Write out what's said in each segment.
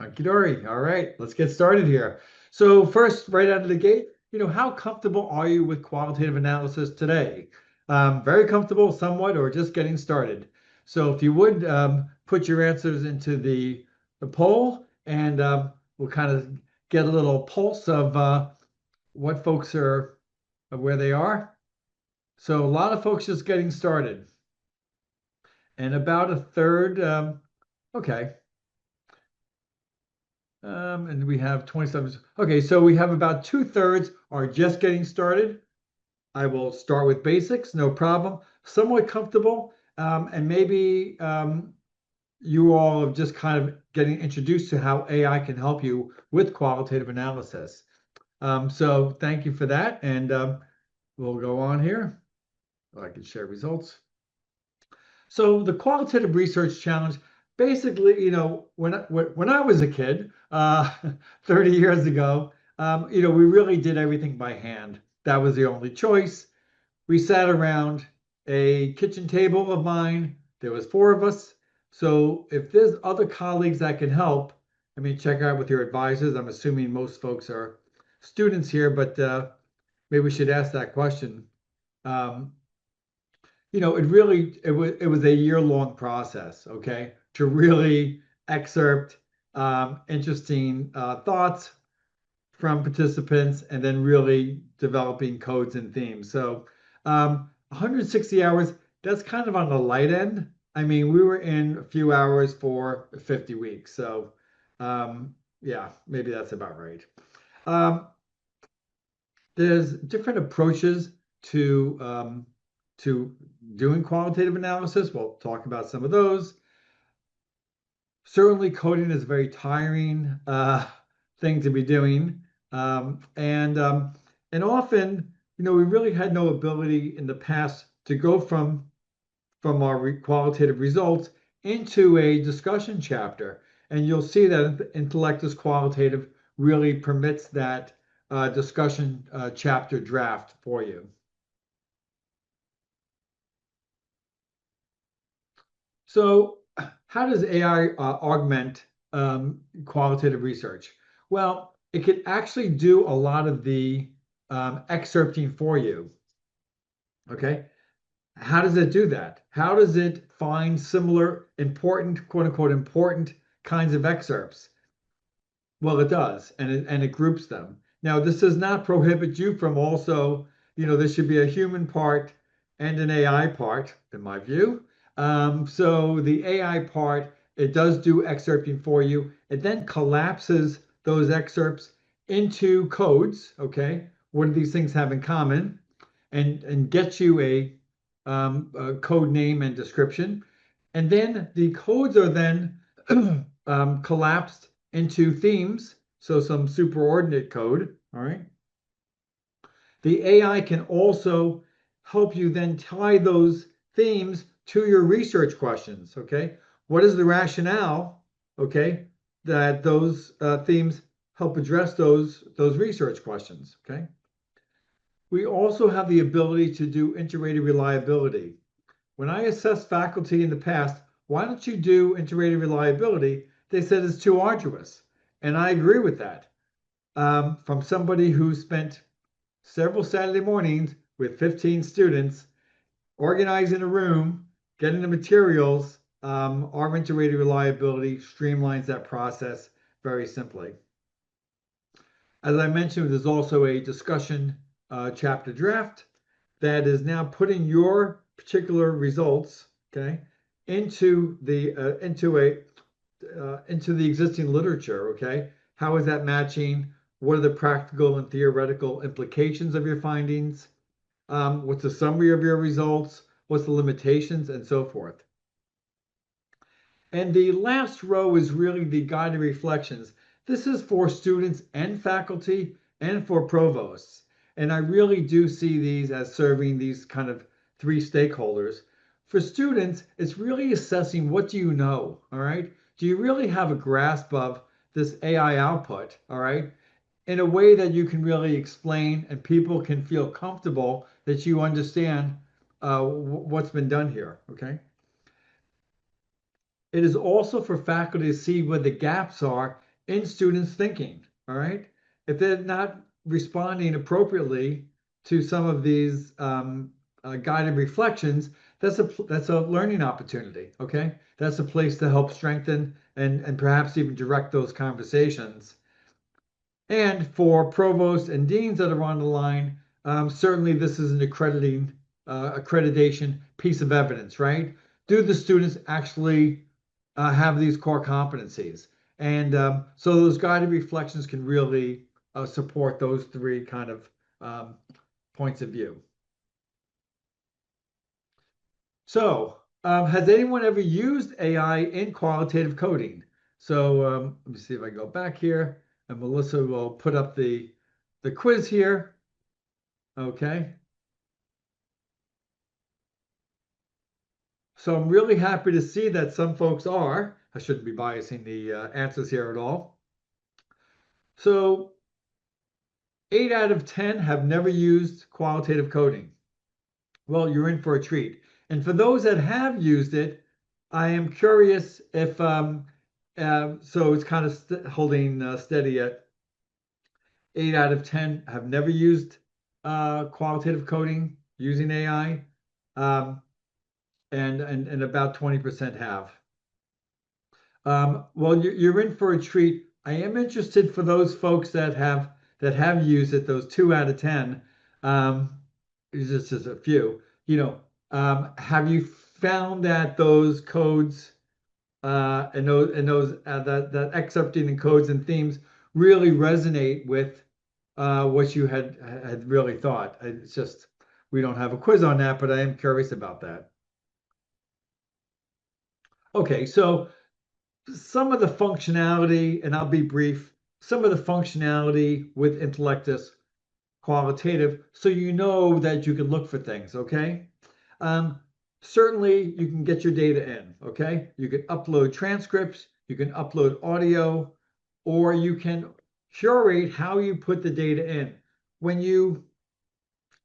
Hunky-dory. All right, let's get started here. So first, right out of the gate, how comfortable are you with qualitative analysis today? Very comfortable, somewhat, or just getting started. So if you would put your answers into the poll, and we'll kind of get a little pulse of what folks are, of where they are. So a lot of folks just getting started, and about a third. Okay. And we have 27. Okay, so we have about 2/3 are just getting started. I will start with basics, no problem. Somewhat comfortable, and maybe you all are just kind of getting introduced to how AI can help you with qualitative analysis. So thank you for that, and we'll go on here. I can share results. So the qualitative research challenge, basically, when I was a kid, 30 years ago, we really did everything by hand. That was the only choice. We sat around a kitchen table of mine. There was four of us. So if there's other colleagues that can help, I mean, check out with your advisors. I'm assuming most folks are students here, but maybe we should ask that question. Um, it was a year-long process, okay, to really excerpt interesting thoughts from participants and then really developing codes and themes. So 160 hours, that's kind of on the light end. I mean, we were in a few hours for 50 weeks. So yeah, maybe that's about right. Um, there's different approaches to doing qualitative analysis. We'll talk about some of those. Certainly, coding is a very tiring thing to be doing, and often, we really had no ability in the past to go from our qualitative results into a discussion chapter. And you'll see that Intellectus Qualitative really permits that discussion chapter draft for you. So, how does AI augment qualitative research? Well, it could actually do a lot of the excerpting for you. Okay. How does it do that? How does it find similar important, quote unquote, important kinds of excerpts? Well, it does, and it groups them. Now, this does not prohibit you from also, there should be a human part and an AI part, in my view. So the AI part, it does do excerpting for you. It then collapses those excerpts into codes. Okay, what do these things have in common? And gets you a code name and description. And then the codes are then collapsed into themes, so some superordinate code, all right? The AI can also help you then tie those themes to your research questions, okay? What is the rationale, okay, that those themes help address those research questions, okay? We also have the ability to do integrated reliability. When I assessed faculty in the past, why don't you do integrated reliability? They said it's too arduous. And I agree with that. From somebody who spent several Saturday mornings with 15 students, organizing a room, getting the materials, our integrated reliability streamlines that process very simply. As I mentioned, there's also a discussion chapter draft that is now putting your particular results, okay, into the into the existing literature. Okay, how is that matching? What are the practical and theoretical implications of your findings? What's the summary of your results? What's the limitations, and so forth. And the last row is really the guided reflections. This is for students and faculty and for provosts. And I really do see these as serving these kind of three stakeholders. For students, it's really assessing what do you know, all right? Do you really have a grasp of this AI output, all right? In a way that you can really explain and people can feel comfortable that you understand what's been done here, okay? It is also for faculty to see where the gaps are in students' thinking, all right? If they're not responding appropriately to some of these guided reflections, that's a learning opportunity, okay? That's a place to help strengthen and perhaps even direct those conversations. And for provosts and deans that are on the line, certainly this is an accreditation piece of evidence, right? Do the students actually have these core competencies? And so those guided reflections can really support those three kind of points of view. So, has anyone ever used AI in qualitative coding? So let me see if I go back here, and Melissa will put up the quiz here. Okay. So I'm really happy to see that some folks are. I shouldn't be biasing the answers here at all. So 8 out of 10 have never used qualitative coding. Well, you're in for a treat. And for those that have used it, I am curious if, so it's kind of holding steady at 8 out of 10 have never used qualitative coding using AI, and about 20% have. Well, you're in for a treat. I am interested for those folks that have used it, those 2 out of 10. Just as a few, have you found that those codes and those that excerpting and codes and themes really resonate with what you had really thought? It's just we don't have a quiz on that, but I am curious about that. Okay, so some of the functionality, and I'll be brief, some of the functionality with Intellectus qualitative, so you know that you can look for things, okay? Certainly you can get your data in, okay? You can upload transcripts, you can upload audio, or you can curate how you put the data in.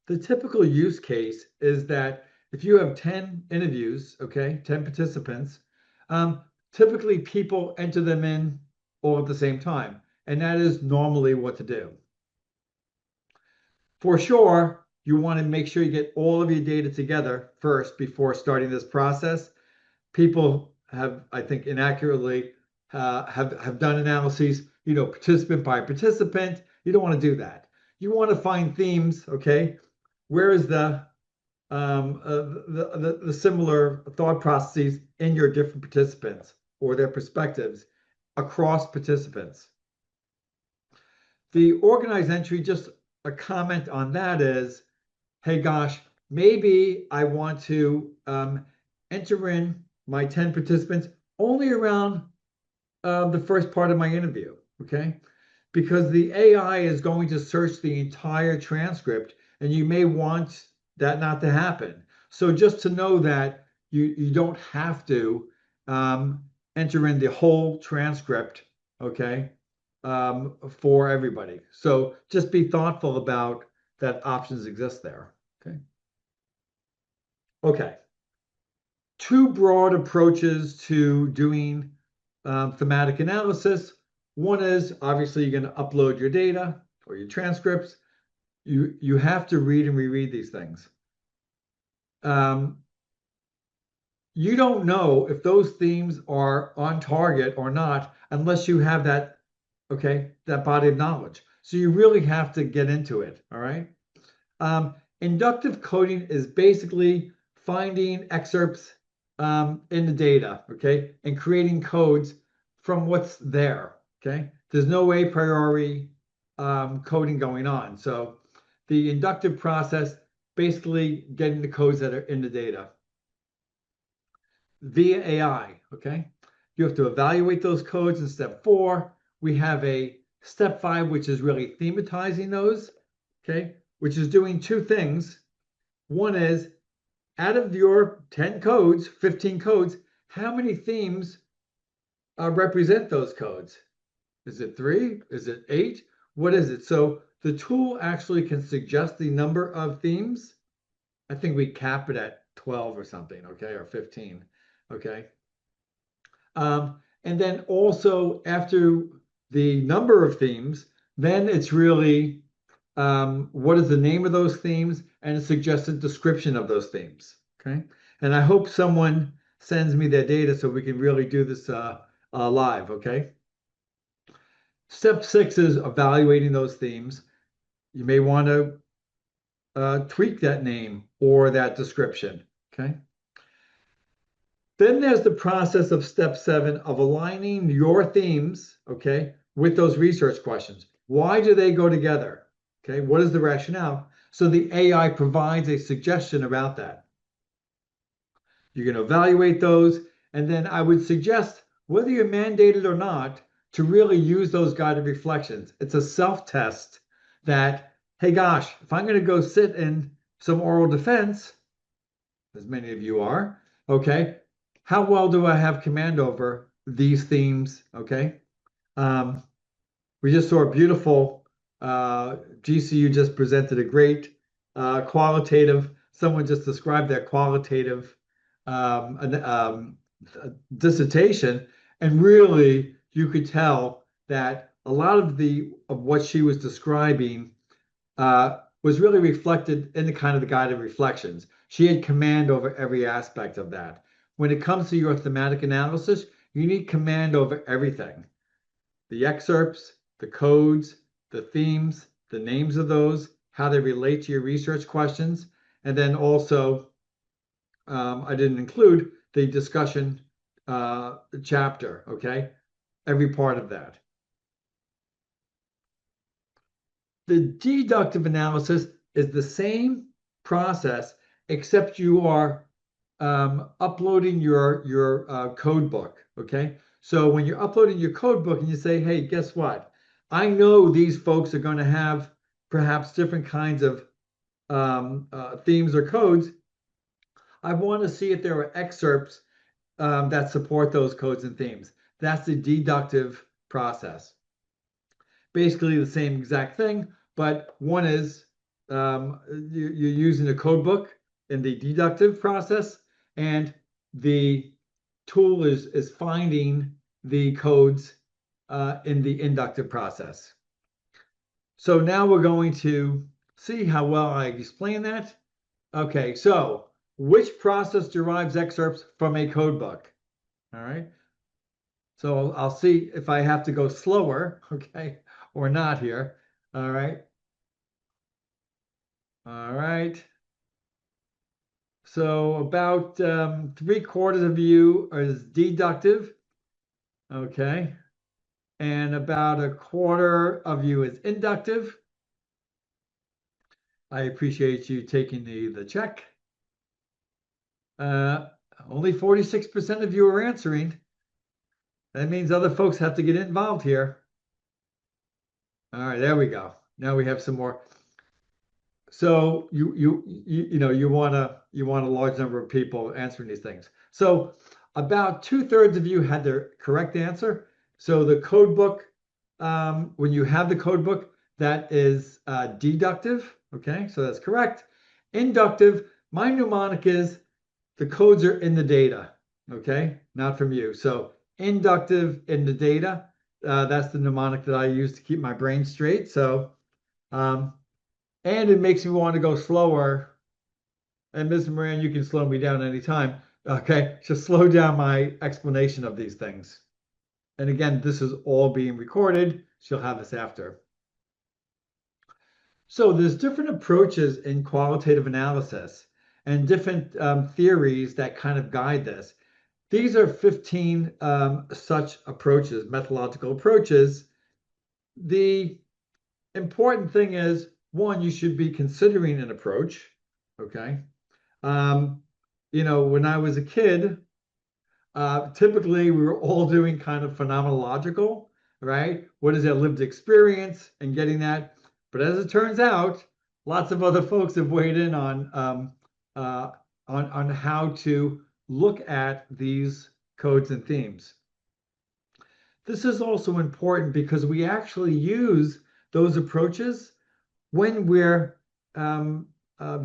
The typical use case is that if you have 10 interviews, okay, 10 participants, typically people enter them in all at the same time, and that is normally what to do. For sure, you want to make sure you get all of your data together first before starting this process. People have, I think, inaccurately have done analyses, participant by participant. You don't want to do that. You want to find themes. Okay, where is the similar thought processes in your different participants or their perspectives across participants? The organized entry, just a comment on that is, hey, gosh, maybe I want to enter in my 10 participants only around the first part of my interview, okay? Because the AI is going to search the entire transcript, and you may want that not to happen. So just to know that you don't have to enter in the whole transcript, okay, for everybody. So just be thoughtful about that options exist there. Okay. Okay. Two broad approaches to doing thematic analysis. One is obviously you're going to upload your data or your transcripts. You have to read and reread these things. You don't know if those themes are on target or not unless you have that, okay, that body of knowledge. So you really have to get into it, all right? Inductive coding is basically finding excerpts in the data, okay, and creating codes from what's there, okay? There's no a priori coding going on. So the inductive process, basically getting the codes that are in the data via AI, okay? You have to evaluate those codes in step 4. We have a step 5, which is really thematizing those, okay? Which is doing two things. One is, out of your 10 codes, 15 codes, how many themes represent those codes? Is it 3? Is it 8? What is it? So the tool actually can suggest the number of themes. I think we cap it at 12 or something, okay, or 15, okay? And then also after the number of themes, then it's really what is the name of those themes and a suggested description of those themes. Okay. And I hope someone sends me their data so we can really do this live. Okay. Step 6 is evaluating those themes. You may want to tweak that name or that description. Okay. Then there's the process of step 7 of aligning your themes, okay, with those research questions. Why do they go together? Okay, what is the rationale? So the AI provides a suggestion about that. You're going to evaluate those, and then I would suggest, whether you're mandated or not, to really use those guided reflections. It's a self-test that, hey gosh, if I'm going to go sit in some oral defense, as many of you are, okay, how well do I have command over these themes? Okay. We just saw a beautiful GCU just presented a great qualitative. Someone just described their qualitative dissertation, and really you could tell that a lot of what she was describing was really reflected in the kind of the guided reflections. She had command over every aspect of that. When it comes to your thematic analysis, you need command over everything. The excerpts, the codes, the themes, the names of those, how they relate to your research questions, and then also, I didn't include the discussion chapter, okay? Every part of that. The deductive analysis is the same process, except you are uploading your code book. Okay, so when you're uploading your code book and you say, "Hey, guess what? I know these folks are going to have perhaps different kinds of themes or codes. I want to see if there are excerpts that support those codes and themes." That's the deductive process. Basically the same exact thing, but one is you're using a code book in the deductive process, and the tool is finding the codes in the inductive process. So now we're going to see how well I explain that. Okay, so which process derives excerpts from a code book? All right. So I'll see if I have to go slower, okay, or not here. All right. All right. So about 3/4 of you is deductive, okay, and about 1/4 of you is inductive. I appreciate you taking the check. Only 46% of you are answering. That means other folks have to get involved here. All right, there we go. Now we have some more. So you want a large number of people answering these things. So about 2/3 of you had the correct answer. So the code book, when you have the code book, that is deductive. Okay, so that's correct. Inductive, my mnemonic is the codes are in the data. Okay, not from you. So inductive in the data. That's the mnemonic that I use to keep my brain straight. So and it makes me want to go slower. And Ms. Moran, you can slow me down anytime. Okay, just slow down my explanation of these things. And again, this is all being recorded. She'll have this after. So there's different approaches in qualitative analysis and different theories that kind of guide this. These are 15 such approaches, methodological approaches. The important thing is, one, you should be considering an approach, okay? When I was a kid, typically we were all doing kind of phenomenological, right? What is their lived experience and getting that? But as it turns out, lots of other folks have weighed in on how to look at these codes and themes. This is also important because we actually use those approaches when we're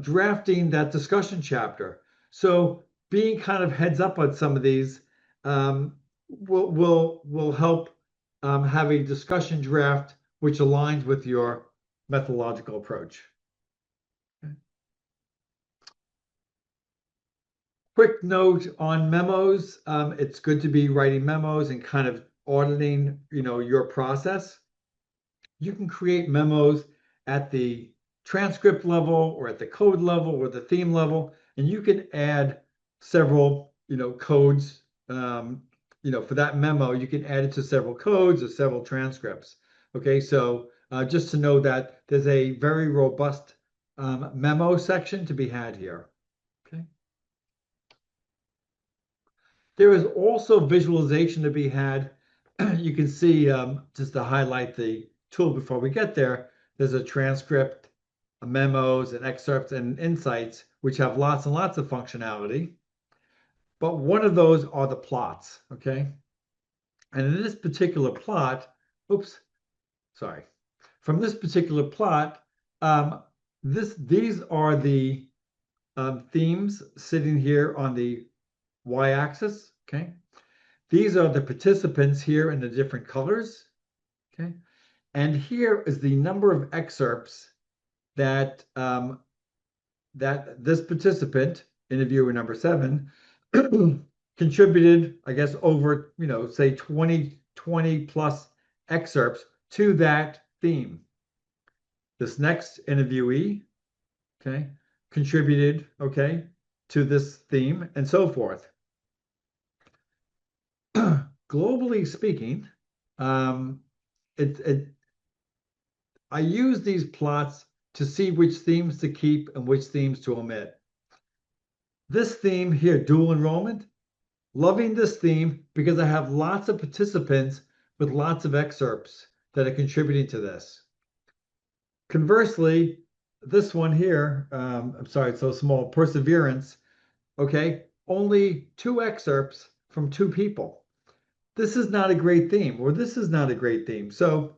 drafting that discussion chapter. So being kind of heads up on some of these will help have a discussion draft which aligns with your methodological approach. Okay. Quick note on memos. It's good to be writing memos and kind of auditing, your process. You can create memos at the transcript level or at the code level or the theme level, and you can add several, codes. For that memo, you can add it to several codes or several transcripts. Okay, so just to know that there's a very robust memo section to be had here. Okay. There is also visualization to be had. You can see, just to highlight the tool before we get there, there's a transcript, a memos, and excerpts and insights, which have lots and lots of functionality. But one of those are the plots, okay? And in this particular plot, oops, sorry. From this particular plot, these are the themes sitting here on the y-axis, okay? These are the participants here in the different colors, okay? And here is the number of excerpts that that this participant, interviewer number 7, contributed, I guess, over, say 20 plus excerpts to that theme. This next interviewee, okay, contributed, okay, to this theme, and so forth. Globally speaking, I use these plots to see which themes to keep and which themes to omit. This theme here, dual enrollment, loving this theme because I have lots of participants with lots of excerpts that are contributing to this. Conversely, this one here, I'm sorry, it's so small, perseverance, okay, only 2 excerpts from 2 people. This is not a great theme, or this is not a great theme. So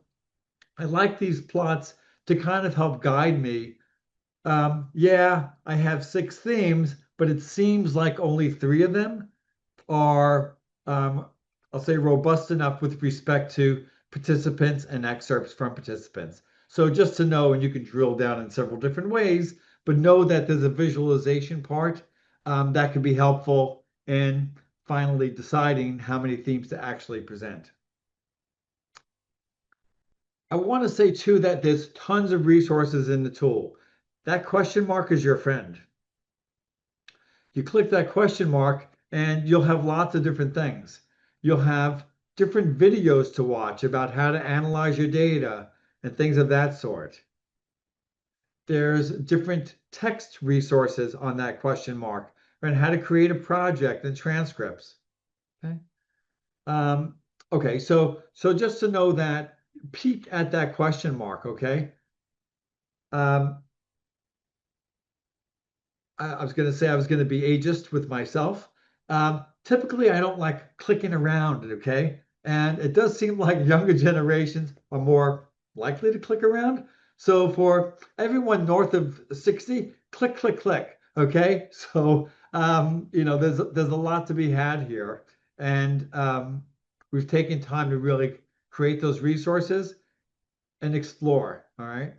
I like these plots to kind of help guide me. Yeah, I have 6 themes, but it seems like only 3 of them are, I'll say, robust enough with respect to participants and excerpts from participants. So just to know, and you can drill down in several different ways, but know that there's a visualization part that can be helpful in finally deciding how many themes to actually present. I want to say too that there's tons of resources in the tool. That question mark is your friend. You click that question mark and you'll have lots of different things. You'll have different videos to watch about how to analyze your data and things of that sort. There's different text resources on that question mark and how to create a project and transcripts. Okay. Okay, so just to know that, peek at that question mark, okay? I was going to say I was going to be ageist with myself. Typically, I don't like clicking around, okay? And it does seem like younger generations are more likely to click around. So for everyone north of 60, click, click, click, okay? So, there's a lot to be had here. And we've taken time to really create those resources and explore, all right?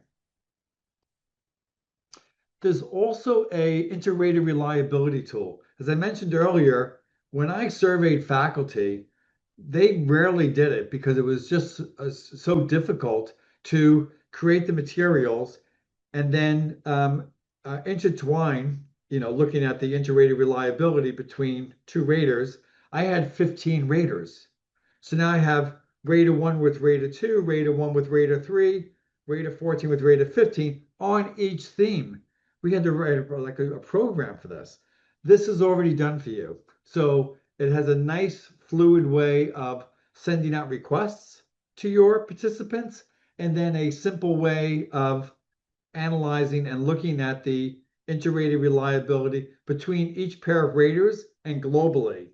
There's also a inter-rater reliability tool. As I mentioned earlier, when I surveyed faculty, they rarely did it because it was just so difficult to create the materials and then intertwine, looking at the inter-rater reliability between 2 raters. I had 15 raters. So now I have rater 1 with rater 2, rater 1 with rater 3, rater 14 with rater 15 on each theme. We had to write like a program for this. This is already done for you. So it has a nice fluid way of sending out requests to your participants, and then a simple way of analyzing and looking at the inter-rater reliability between each pair of raters and globally.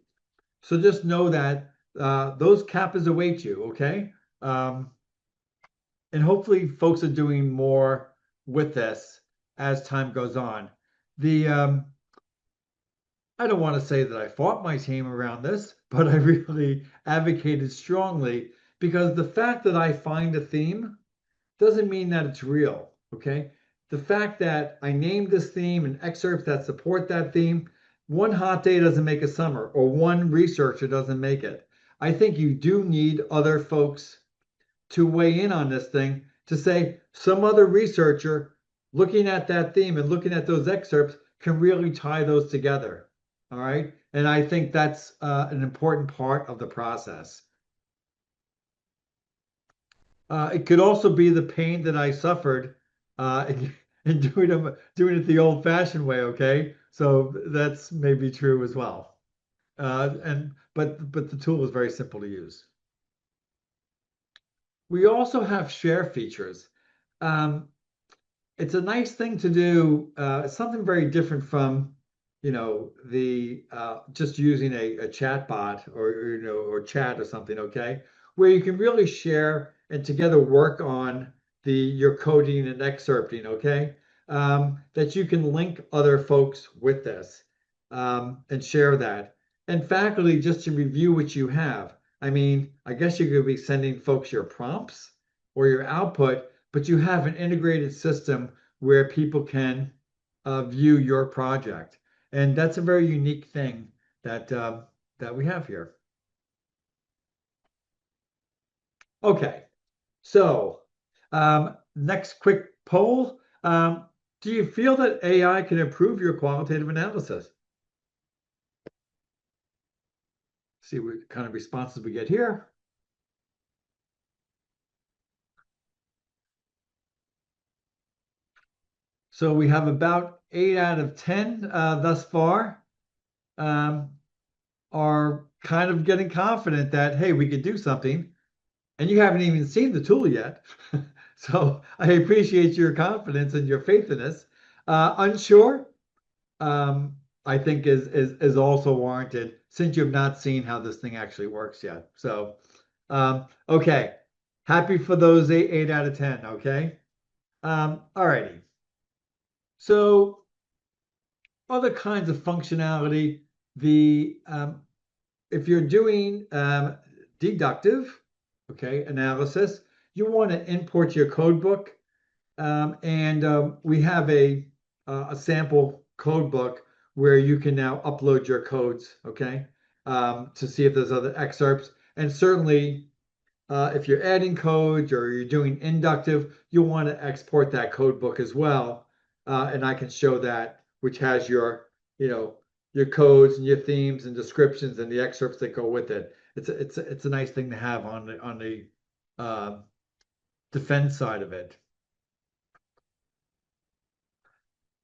So just know that those kappas await you, okay? And hopefully folks are doing more with this as time goes on. I don't want to say that I fought my team around this, but I really advocated strongly because the fact that I find a theme doesn't mean that it's real. Okay. The fact that I named this theme and excerpts that support that theme, one hot day doesn't make a summer, or one researcher doesn't make it. I think you do need other folks to weigh in on this thing to say some other researcher looking at that theme and looking at those excerpts can really tie those together. All right. And I think that's an important part of the process. It could also be the pain that I suffered in doing it the old-fashioned way. Okay, so that's maybe true as well. And but the tool is very simple to use. We also have share features. Um, it's a nice thing to do. It's something very different from, the just using a chat bot or chat or something. Okay, where you can really share and together work on your coding and excerpting. Okay, that you can link other folks with this and share that. And faculty just to review what you have. I mean, I guess you could be sending folks your prompts or your output, but you have an integrated system where people can view your project, and that's a very unique thing that we have here. Okay, so next quick poll: do you feel that AI can improve your qualitative analysis? See what kind of responses we get here. So we have about 8 out of 10 thus far um, are kind of getting confident that, hey, we could do something. And you haven't even seen the tool yet. So I appreciate your confidence and your faith in this. Unsure, I think is also warranted since you've not seen how this thing actually works yet. So, okay, happy for those eight out of 10. Okay. All righty. So other kinds of functionality, the if you're doing deductive, okay, analysis, you want to import your code book, and we have a sample code book where you can now upload your codes, okay, to see if there's other excerpts. And certainly, if you're adding codes or you're doing inductive, you'll want to export that code book as well. And I can show that, which has your codes and your themes and descriptions and the excerpts that go with it. It's a nice thing to have on the defense side of it.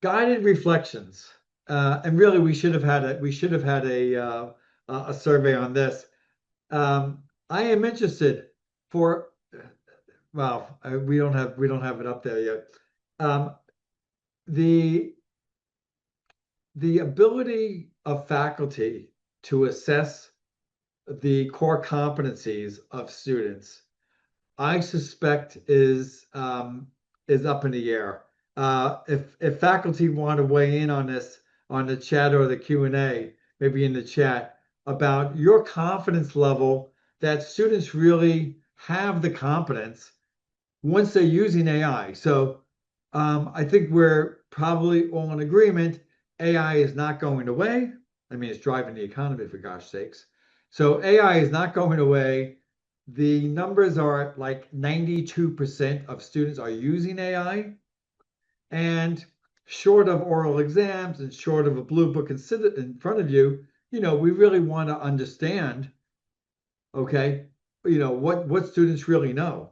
Guided reflections, and really we should have had a survey on this. I am interested for well, we don't have it up there yet. Um, the the ability of faculty to assess the core competencies of students, I suspect is up in the air. If faculty want to weigh in on this on the chat or the Q&A, maybe in the chat about your confidence level that students really have the competence once they're using AI. So I think we're probably all in agreement. AI is not going away. I mean, it's driving the economy for gosh sakes. So AI is not going away. The numbers are like 92% of students are using AI. And short of oral exams and short of a blue book and sit in front of you, we really want to understand, okay, what students really know.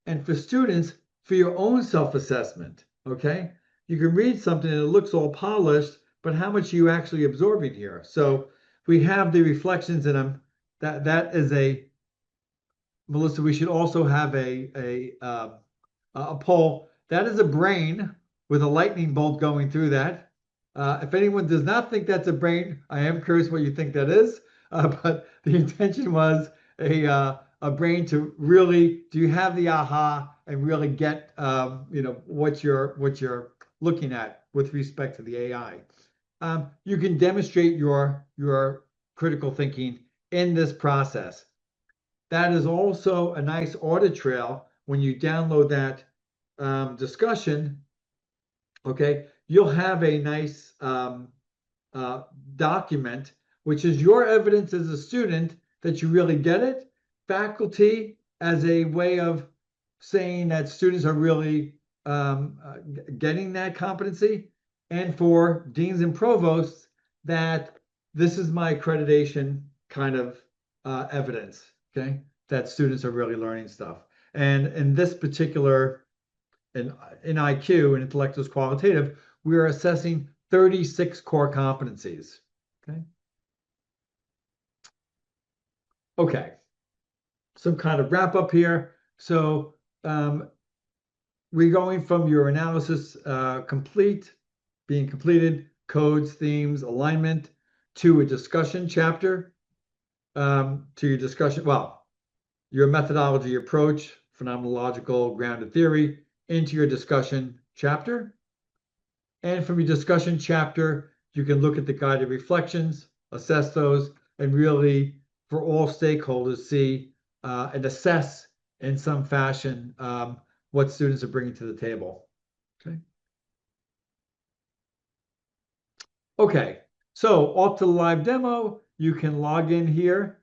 And for students, for your own self-assessment, okay, you can read something and it looks all polished, but how much are you actually absorbing here? So we have the reflections in them. That is Melissa, we should also have a poll. That is a brain with a lightning bolt going through that. If anyone does not think that's a brain, I am curious what you think that is. But the intention was a brain to really, do you have the aha and really get what you're looking at with respect to the AI. You can demonstrate your critical thinking in this process. that is also a nice audit trail when you download that discussion. Okay, you'll have a nice uh, document, which is your evidence as a student that you really get it, faculty as a way of saying that students are really getting that competency, and for deans and provosts that this is my accreditation kind of evidence, okay, that students are really learning stuff. And in this particular, in IQ, in Intellectus Qualitative, we are assessing 36 core competencies. Okay. Okay. Some kind of wrap up here. So we're going from your analysis being completed, codes, themes, alignment, to a discussion chapter, to your discussion, well, your methodology approach, phenomenological grounded theory, into your discussion chapter. And from your discussion chapter, you can look at the guided reflections, assess those, and really, for all stakeholders, see and assess in some fashion what students are bringing to the table. Okay. Okay. So off to the live demo. You can log in here.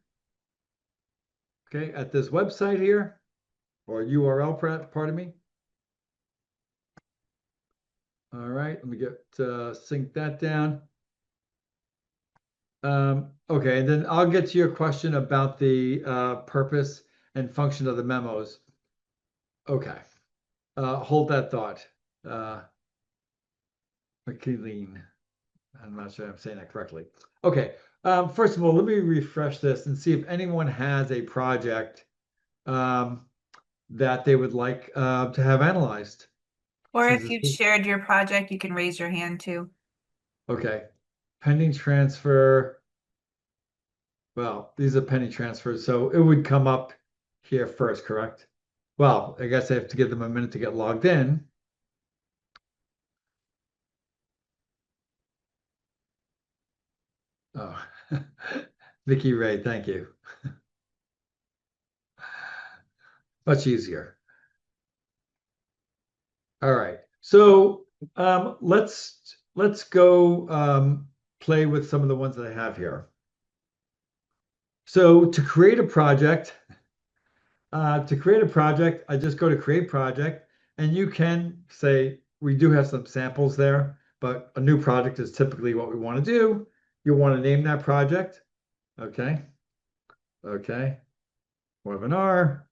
Okay, at this website here, or URL, pardon me. All right, let me get sync that down. Okay, and then I'll get to your question about the purpose and function of the memos. Okay, hold that thought. McLean, I'm not sure I'm saying that correctly. Okay, first of all, let me refresh this and see if anyone has a project that they would like to have analyzed. Or if you've shared your project, you can raise your hand too. Okay, pending transfer. Well, these are pending transfers, so it would come up here first, correct? Well, I guess I have to give them a minute to get logged in. Oh, Vicky Ray, thank you. Much easier. All right, so let's go play with some of the ones that I have here. So to create a project, I just go to create project, and you can say we do have some samples there, but a new project is typically what we want to do. You want to name that project. Okay. Okay. Webinar.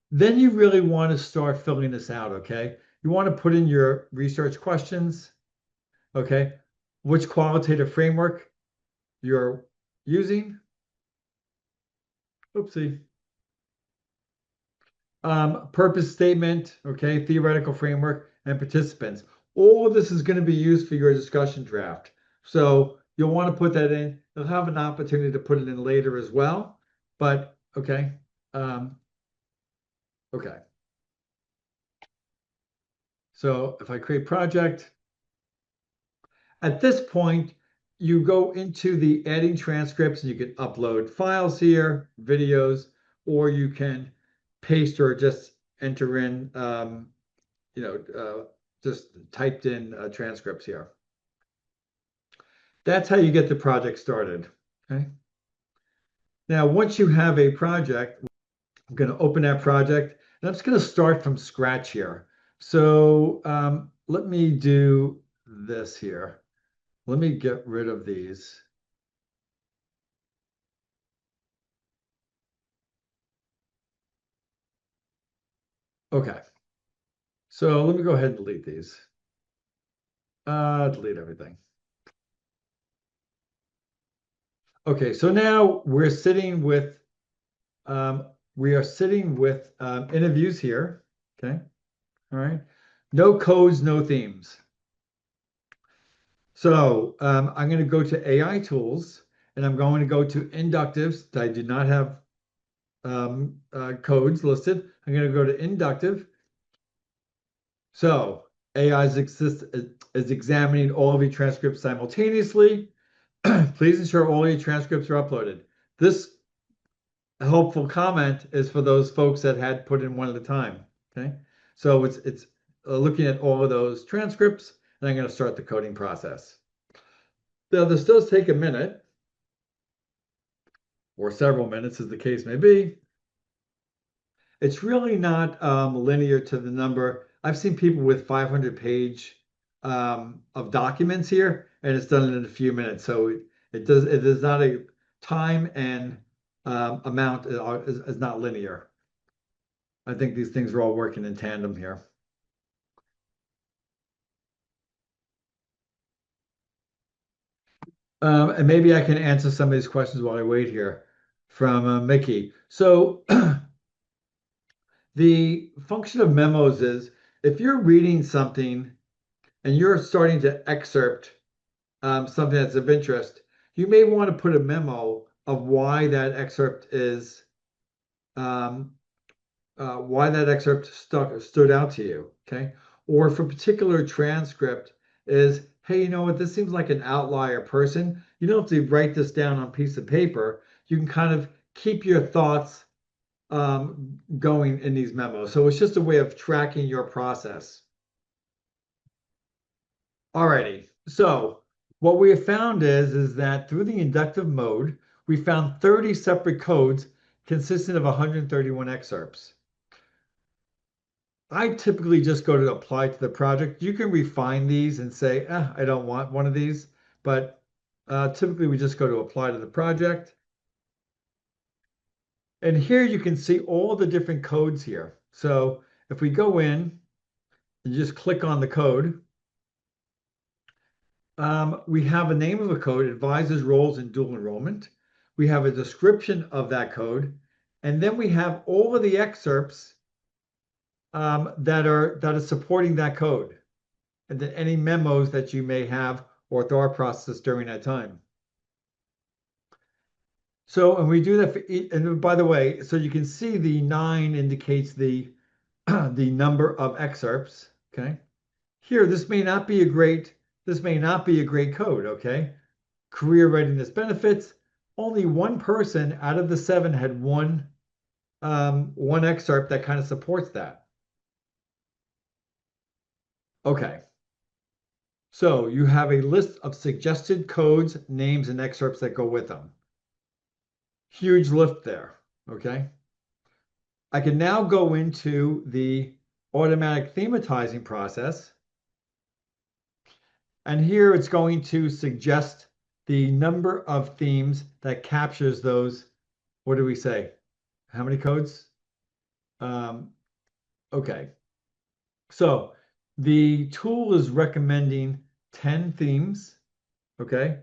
Then you really want to start filling this out. Okay. You want to put in your research questions. Okay. Which qualitative framework you're using. Oopsie. Purpose statement, okay, theoretical framework, and participants. All of this is going to be used for your discussion draft. So you'll want to put that in. You'll have an opportunity to put it in later as well. But okay. Okay. So if I create project, at this point, you go into the adding transcripts and you can upload files here, videos, or you can paste or just enter in just typed in transcripts here. That's how you get the project started. Okay. Now, once you have a project, I'm going to open that project, and I'm just going to start from scratch here. So let me do this here. Let me get rid of these. Okay. So let me go ahead and delete these. Delete everything. Okay, so now we're sitting with interviews here. Okay. All right. No codes, no themes. So I'm going to go to AI tools, and I'm going to go to inductives. I do not have codes listed. I'm going to go to inductive. So AI is examining all of your transcripts simultaneously. Please ensure all your transcripts are uploaded. This helpful comment is for those folks that had put in one at a time. Okay, so it's looking at all of those transcripts, and I'm going to start the coding process. Now this does take a minute or several minutes, as the case may be. It's really not linear to the number. I've seen people with 500-page of documents here, and it's done in a few minutes. So it is not a time and amount is not linear. I think these things are all working in tandem here. And maybe I can answer some of these questions while I wait here from Mickey. So the function of memos is if you're reading something and you're starting to excerpt something that's of interest, you may want to put a memo of um, why that excerpt stood out to you. Okay, or for particular transcript is, hey, you know what? This seems like an outlier person. You don't have to write this down on a piece of paper. You can kind of keep your thoughts going in these memos. So it's just a way of tracking your process. Alrighty. So what we have found is that through the inductive mode, we found 30 separate codes consisting of 131 excerpts. I typically just go to apply to the project. You can refine these and say, I don't want one of these, but typically we just go to apply to the project. And here you can see all the different codes here. So if we go in and just click on the code, we have a name of a code, advisors roles in dual enrollment. We have a description of that code, and then we have all of the excerpts that are supporting that code, and then any memos that you may have or thought process during that time. So, and we do that for and by the way, so you can see the 9 indicates the the number of excerpts. Okay, here this may not be a great code. Okay, career readiness benefits. Only one person out of the 7 had one excerpt that kind of supports that. Okay, so you have a list of suggested codes, names, and excerpts that go with them. Huge lift there. Okay, I can now go into the automatic thematizing process. And here it's going to suggest the number of themes that captures those. What do we say? How many codes? Um, okay. So the tool is recommending 10 themes. Okay.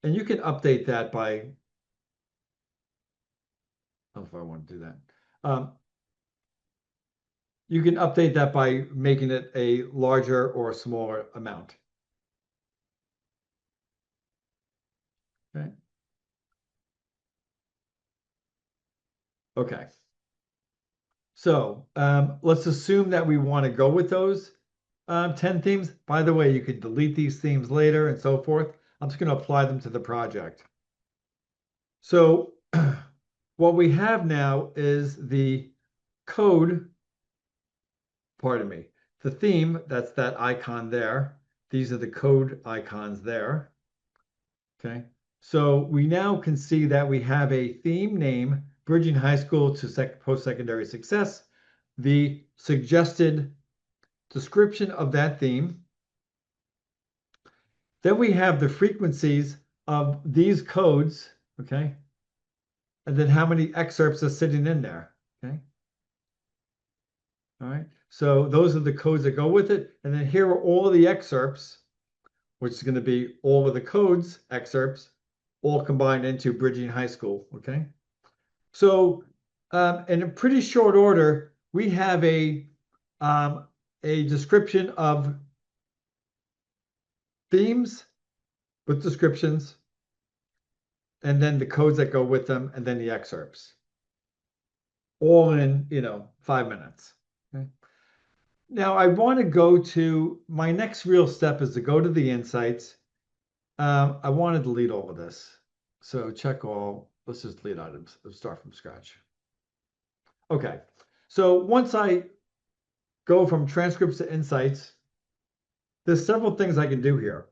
And you can update that by, I don't know if I want to do that. You can update that by making it a larger or a smaller amount. Okay. Okay. So let's assume that we want to go with those 10 themes. By the way, you could delete these themes later and so forth. I'm just going to apply them to the project. So what we have now is the code, pardon me, the theme, that's that icon there. These are the code icons there. Okay. So we now can see that we have a theme name, Bridging High School to Post-Secondary Success, the suggested description of that theme. Then we have the frequencies of these codes, okay? And then how many excerpts are sitting in there, okay? All right, so those are the codes that go with it. And then here are all of the excerpts, which is going to be all of the codes excerpts, all combined into Bridging High School, okay? So in a pretty short order, we have a description of themes with descriptions, and then the codes that go with them, and then the excerpts, all in 5 minutes. Okay. Now I want to go to my next real step is to go to the insights. I want to delete all of this, so check all. Let's just delete items. Let's start from scratch. Okay. So once I go from transcripts to insights, there's several things I can do here.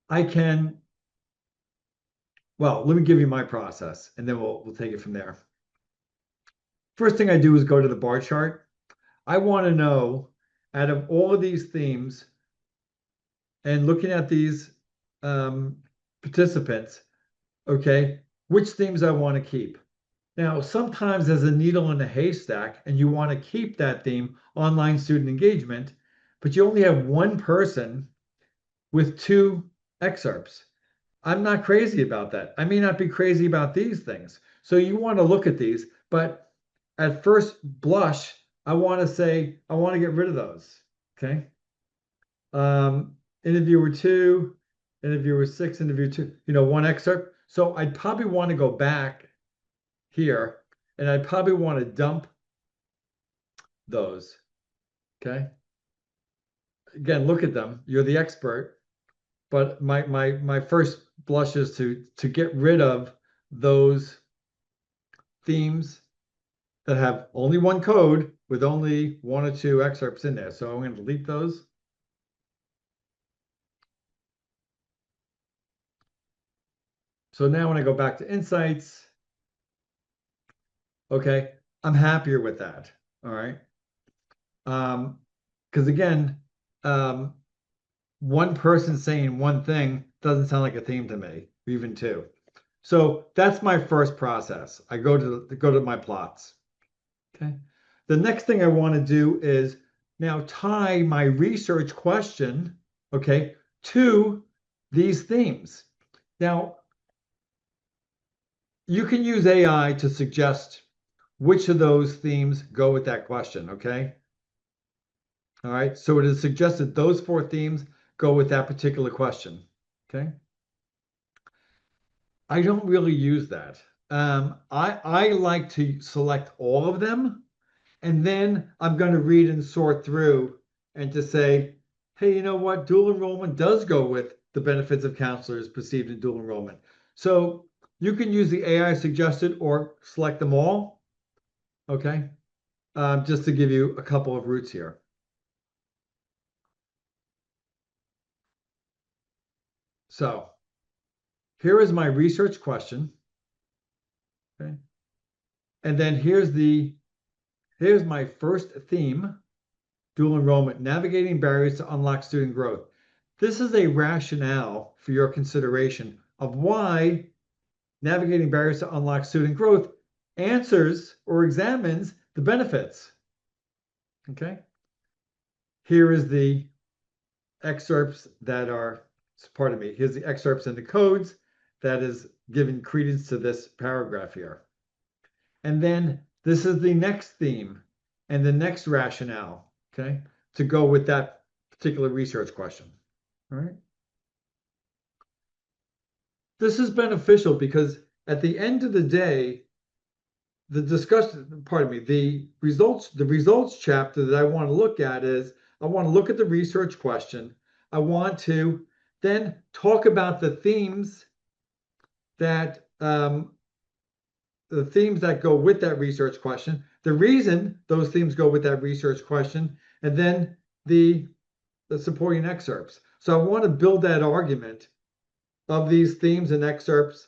I can, well, let me give you my process and then we'll take it from there. First thing I do is go to the bar chart. I want to know out of all of these themes and looking at these participants, okay, which themes I want to keep. Now, sometimes there's a needle in a haystack and you want to keep that theme, online student engagement, but you only have one person with two excerpts. I'm not crazy about that. I may not be crazy about these things. So you want to look at these, but at first blush, I want to say, I want to get rid of those. Okay. Interviewer two, interviewer six, interview two, one excerpt. So I'd probably want to go back here and I'd probably want to dump those. Okay. Again, look at them. You're the expert. But my first blush is to get rid of those themes that have only one code with only one or two excerpts in there. So I'm going to delete those. So now when I go back to insights, okay, I'm happier with that. All right. Because again, one person saying one thing doesn't sound like a theme to me, or even two. So that's my first process. I go to my plots. Okay. The next thing I want to do is now tie my research question, okay, to these themes. Now, you can use AI to suggest which of those themes go with that question, okay? All right, so it is suggested those four themes go with that particular question, okay? I don't really use that. I like to select all of them, and then I'm going to read and sort through and to say, hey, you know what? Dual enrollment does go with the benefits of counselors perceived in dual enrollment. So you can use the AI suggested or select them all, okay? Just to give you a couple of routes here. So here is my research question, okay? And then here's my first theme, dual enrollment, navigating barriers to unlock student growth. This is a rationale for your consideration of why navigating barriers to unlock student growth answers or examines the benefits. Okay. Here is the excerpts that are, pardon me, here's the excerpts and the codes that is giving credence to this paragraph here. And then this is the next theme and the next rationale, okay, to go with that particular research question. All right. This is beneficial because at the end of the day, the discussion, pardon me, the results chapter that I want to look at is I want to look at the research question. I want to then talk about the themes that go with that research question, the reason those themes go with that research question, and then the supporting excerpts. So I want to build that argument of these themes and excerpts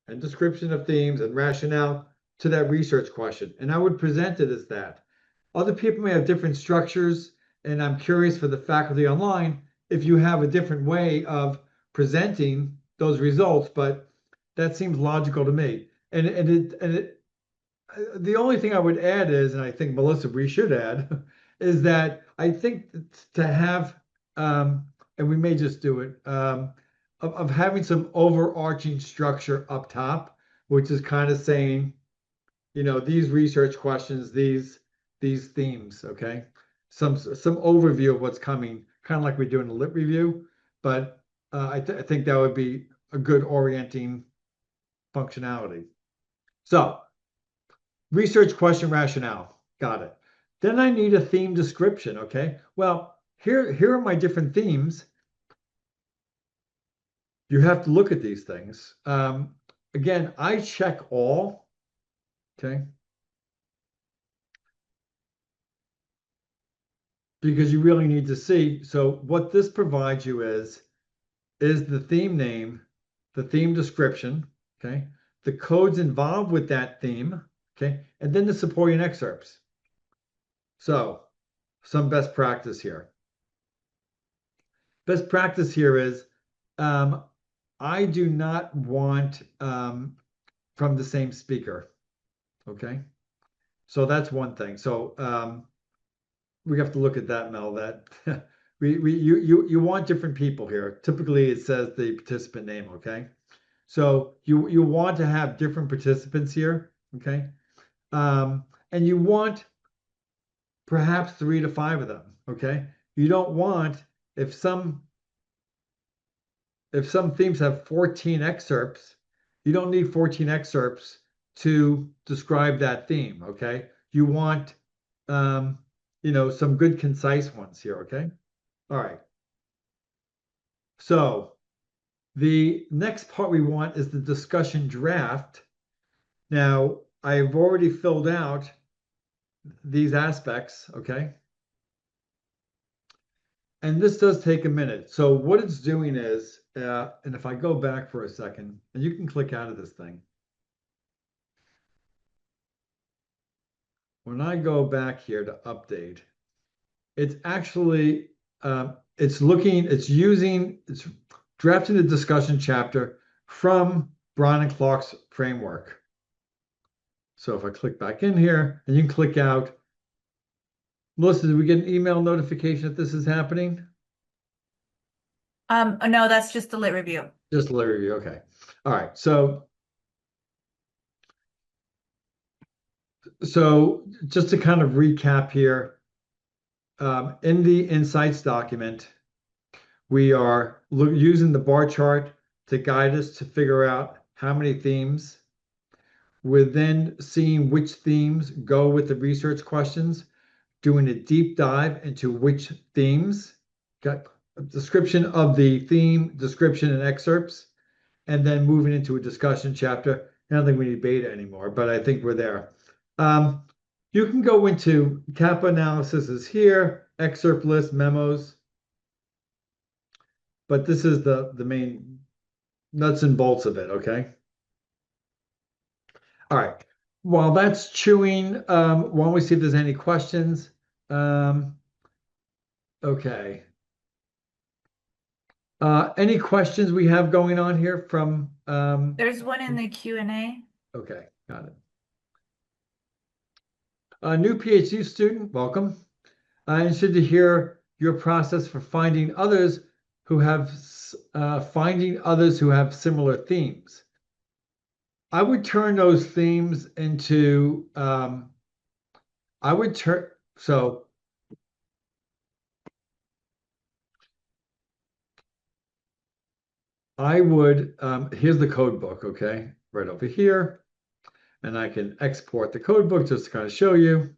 and description of themes and rationale to that research question. And I would present it as that. Other people may have different structures, and I'm curious for the faculty online if you have a different way of presenting those results, but that seems logical to me. The only thing I would add is, and I think Melissa, we should add, is that I think to have, and we may just do it, of having some overarching structure up top, which is kind of saying, these research questions, these themes, okay? Some overview of what's coming, kind of like we do in a lit review, but I think that would be a good orienting functionality. So research question rationale, got it. Then I need a theme description, okay? Well, here are my different themes. You have to look at these things. Again, I check all okay? Because you really need to see. So what this provides you is the theme name, the theme description, okay? The codes involved with that theme, okay? And then the supporting excerpts. So some best practice here. Best practice here is um, I do not want from the same speaker, okay? So that's one thing. So we have to look at that, Mel, that you want different people here. Typically it says the participant name, okay? So you want to have different participants here, okay? And you want perhaps 3 to 5 of them, okay? You don't want if some themes have 14 excerpts, you don't need 14 excerpts to describe that theme, okay? You want some good concise ones here, okay? All right. So the next part we want is the discussion draft. Now, I've already filled out these aspects, okay? And this does take a minute. So what it's doing is, and if I go back for a second, and you can click out of this thing. When I go back here to update, it's actually, it's drafting the discussion chapter from Brown and Clark's framework. So if I click back in here, and you can click out, Melissa, did we get an email notification that this is happening? No, that's just the lit review. Just a review, okay. All right, so just to kind of recap here, in the insights document, we are using the bar chart to guide us to figure out how many themes. We're then seeing which themes go with the research questions, doing a deep dive into which themes, got a description of the theme, description, and excerpts, and then moving into a discussion chapter. I don't think we need beta anymore, but I think we're there. You can go into kappa analysis is here, excerpt list, memos, but this is the main nuts and bolts of it, okay? All right. While that's chewing, why don't we see if there's any questions? Okay. Any questions we have going on here from There's one in the Q&A. okay, got it. A new PhD student, welcome. I'm interested to hear your process for finding others who have similar themes. I would turn those themes into I would turn so I would here's the code book, okay, right over here, and I can export the code book just to kind of show you.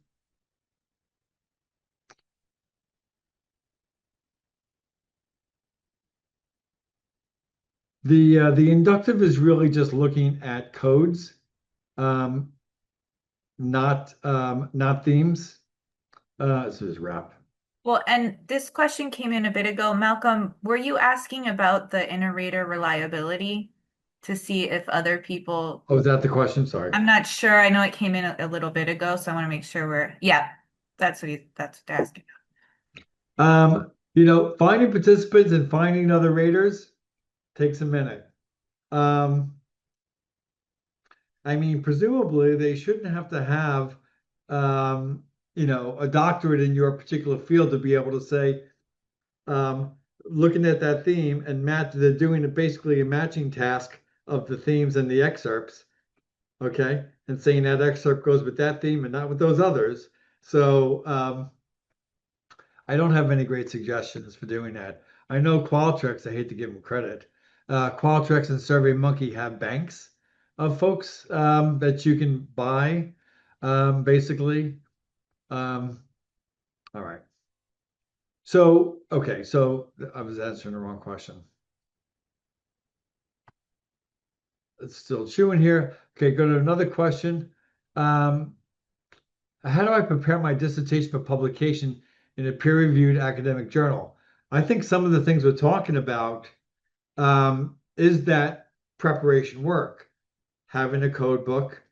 The inductive is really just looking at codes, um, not themes. This is wrap. Well, and this question came in a bit ago. Malcolm, were you asking about the iterator reliability to see if other people? Oh, is that the question? Sorry. I'm not sure. I know it came in a little bit ago, so I want to make sure yeah, that's what they're asking. Finding participants and finding other raters takes a minute. I mean, presumably they shouldn't have to have, a doctorate in your particular field to be able to say, looking at that theme and they're doing basically a matching task of the themes and the excerpts, okay, and saying that excerpt goes with that theme and not with those others. So I don't have any great suggestions for doing that. I know Qualtrics, I hate to give them credit. Qualtrics and SurveyMonkey have banks of folks that you can buy, basically. All right. So, okay, so I was answering the wrong question. It's still chewing here. Okay, go to another question. Um, how do I prepare my dissertation for publication in a peer-reviewed academic journal? I think some of the things we're talking about is that preparation work, having a code book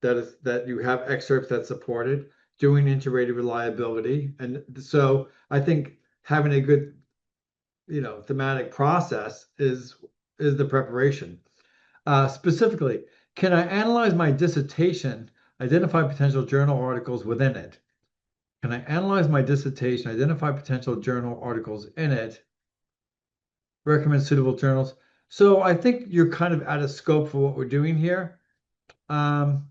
that you have excerpts that support it, doing integrated reliability, and so I think having a good, thematic process is the preparation. Specifically, can I analyze my dissertation, identify potential journal articles within it? Can I analyze my dissertation, identify potential journal articles in it, recommend suitable journals? So I think you're kind of out of scope for what we're doing here. Um,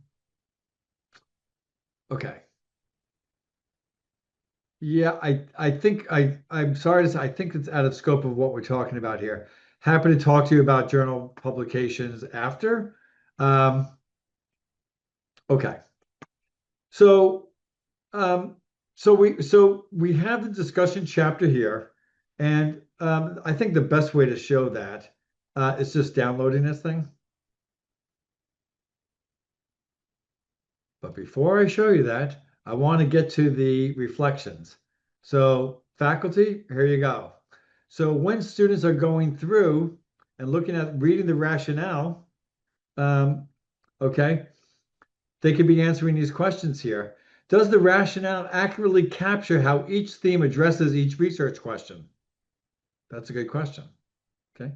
okay. Yeah, I think I'm sorry to say I think it's out of scope of what we're talking about here. Happy to talk to you about journal publications after. Um, okay. So Um, so we have the discussion chapter here, and I think the best way to show that is just downloading this thing. But before I show you that, I want to get to the reflections. So faculty, here you go. So when students are going through and looking at reading the rationale, um, okay, they could be answering these questions here. Does the rationale accurately capture how each theme addresses each research question? That's a good question. Okay.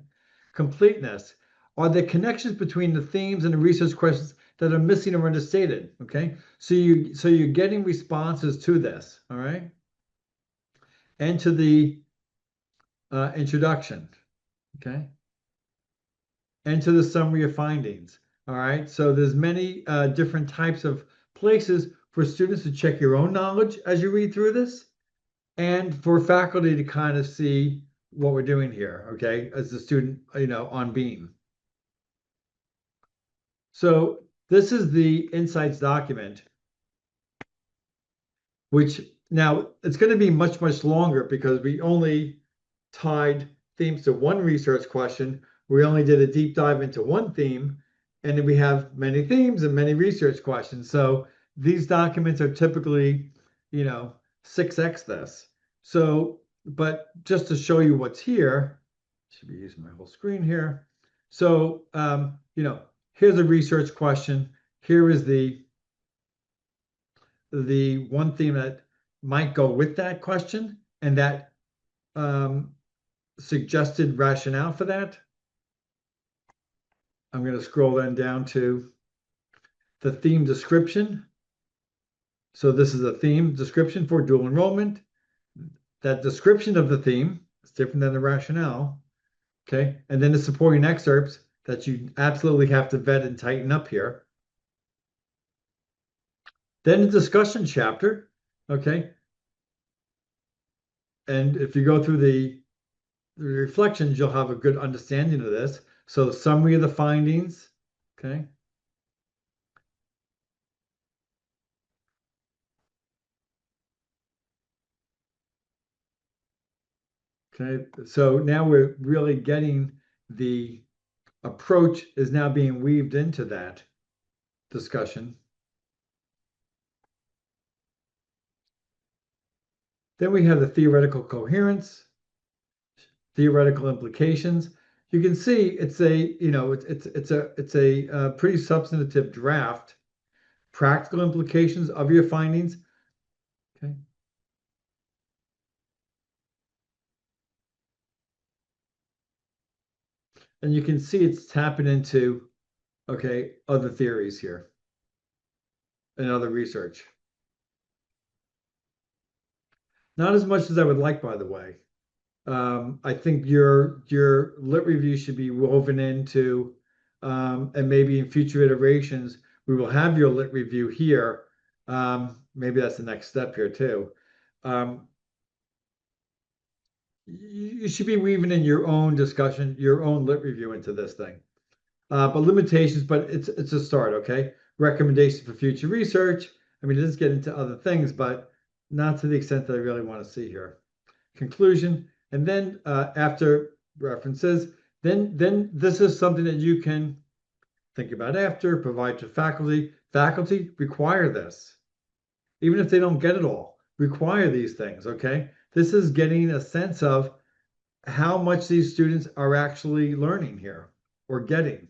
Completeness. Are there connections between the themes and the research questions that are missing or understated? Okay. So you're getting responses to this, all right, and to the introduction, okay, and to the summary of findings. All right. So there's many different types of places for students to check your own knowledge as you read through this, and for faculty to kind of see what we're doing here, okay, as the student, on Beam. So this is the insights document, which now it's going to be much, much longer because we only tied themes to one research question. We only did a deep dive into one theme, and then we have many themes and many research questions. So these documents are typically, 6x this. So, but just to show you what's here, should be using my whole screen here. So, here's a research question. Here is the one theme that might go with that question and that um, suggested rationale for that. I'm going to scroll then down to the theme description. So this is a theme description for dual enrollment. That description of the theme is different than the rationale. Okay. And then the supporting excerpts that you absolutely have to vet and tighten up here. Then the discussion chapter. Okay. And if you go through the reflections, you'll have a good understanding of this. So summary of the findings. Okay. Okay. So now we're really getting the approach is now being weaved into that discussion. Then we have the theoretical coherence, theoretical implications. You can see it's a pretty substantive draft. Practical implications of your findings. Okay. And you can see it's tapping into, okay, other theories here and other research. Not as much as I would like, by the way. I think your lit review should be woven into, and maybe in future iterations, we will have your lit review here. Maybe that's the next step here too. You should be weaving in your own discussion, your own lit review into this thing. But limitations, but it's a start, okay? Recommendations for future research. I mean, it does get into other things, but not to the extent that I really want to see here. Conclusion, and then after references, then this is something that you can think about after, provide to faculty faculty require this. Even if they don't get it all, require these things, okay? This is getting a sense of how much these students are actually learning here or getting.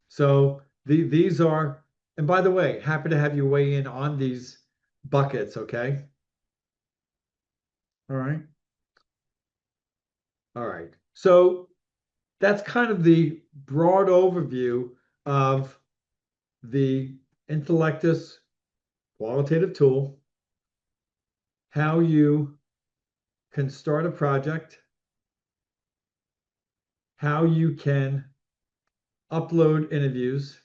So these are, and by the way, happy to have you weigh in on these buckets, okay? All right. All right. So that's kind of the broad overview of the Intellectus qualitative tool, how you can start a project, how you can upload interviews,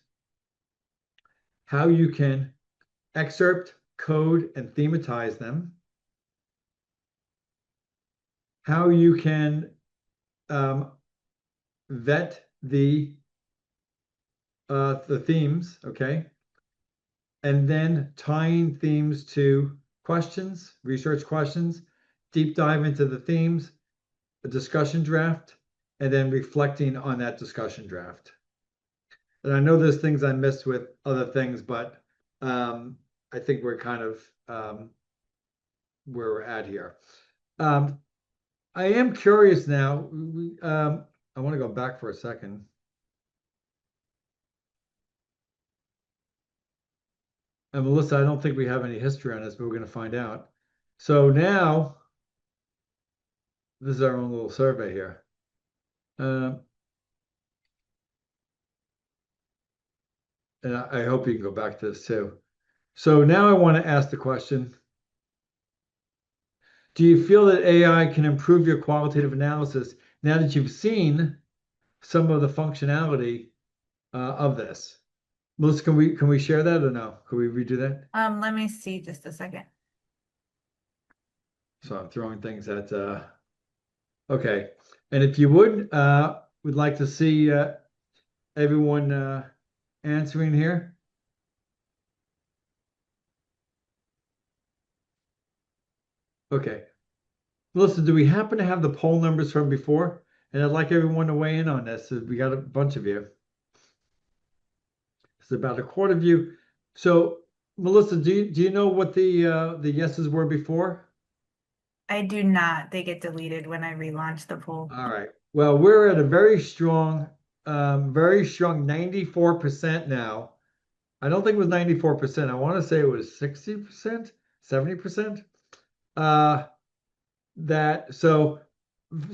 how you can excerpt, code, and thematize them, how you can vet the themes, okay, and then tying themes to questions, research questions, deep dive into the themes, a discussion draft, and then reflecting on that discussion draft. And I know there's things I missed with other things, but I think we're kind of where we're at here. I am curious now. I want to go back for a second. And Melissa, I don't think we have any history on this, but we're going to find out. So now, this is our own little survey here. And I hope you can go back to this too. So now I want to ask the question, do you feel that AI can improve your qualitative analysis now that you've seen some of the functionality of this? Melissa, can we share that or no? Can we redo that? Let me see just a second. So I'm throwing things at okay. And if you would like to see everyone answering here. Okay. Melissa, do we happen to have the poll numbers from before? And I'd like everyone to weigh in on this. We got a bunch of you. It's about a quarter of you. So, Melissa, do you know what the yeses were before? I do not. They get deleted when I relaunch the poll. All right. Well, we're at a very strong 94% now. I don't think it was 94%. I want to say it was 60%, 70%. Uh, that so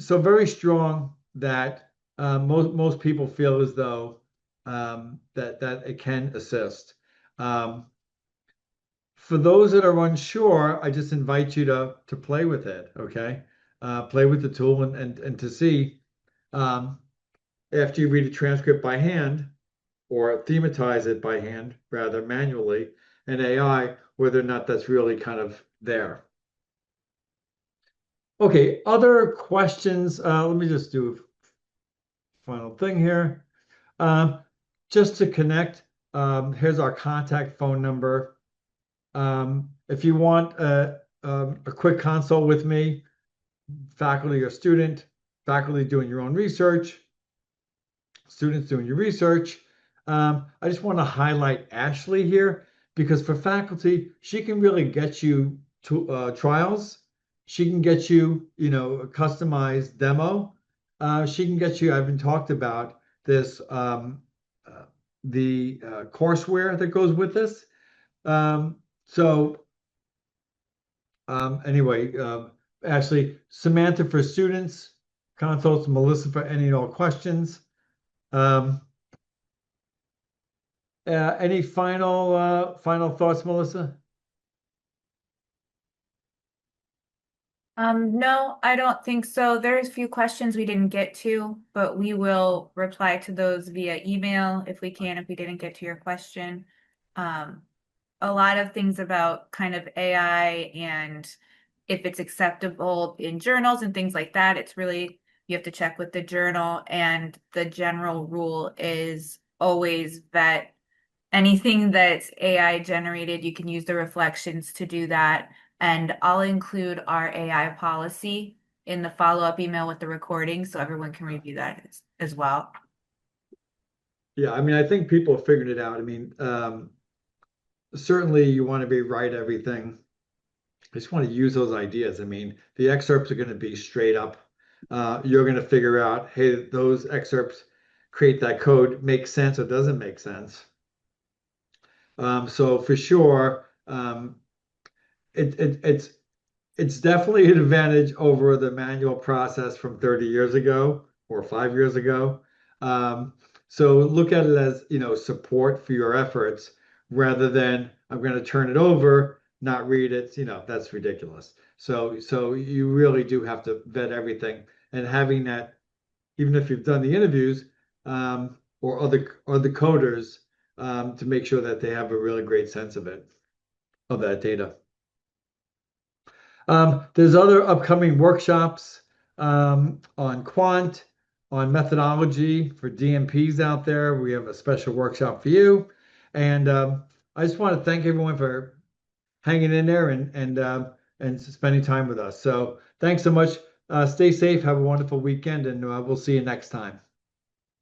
very strong that most people feel as though that it can assist. Um, for those that are unsure, I just invite you to play with it. Okay, play with the tool and to see um, after you read a transcript by hand or thematize it by hand, rather manually, in AI, whether or not that's really kind of there. Okay, other questions? Let me just do a final thing here. Um, just to connect, here's our contact phone number. If you want a quick consult with me, faculty or student, faculty doing your own research, students doing your research. I just want to highlight Ashley here because for faculty, she can really get you to trials. She can get you, a customized demo. She can get you, I've been talked about this, the courseware that goes with this. So anyway, Ashley, Samantha for students, consults, Melissa for any and all questions. Um, any final thoughts, Melissa? No, I don't think so. There's a few questions we didn't get to, but we will reply to those via email if we can, if we didn't get to your question. A lot of things about kind of AI and if it's acceptable in journals and things like that, it's really, you have to check with the journal, and the general rule is always vet anything that's AI generated. You can use the reflections to do that. And I'll include our AI policy in the follow-up email with the recording so everyone can review that as well. Yeah, I mean, I think people have figured it out. I mean, certainly you want to be right everything. I just want to use those ideas. I mean, the excerpts are going to be straight up. You're going to figure out, hey, those excerpts create that code makes sense or doesn't make sense. So for sure, it, it, it's it's definitely an advantage over the manual process from 30 years ago or 5 years ago. Um, so look at it as, support for your efforts rather than I'm going to turn it over, not read it. That's ridiculous. So you really do have to vet everything and having that, even if you've done the interviews, or the coders, to make sure that they have a really great sense of it, of that data. There's other upcoming workshops on quant, on methodology for DMPs out there. We have a special workshop for you. And I just want to thank everyone for hanging in there and spending time with us. So thanks so much. Stay safe. Have a wonderful weekend, and we'll see you next time.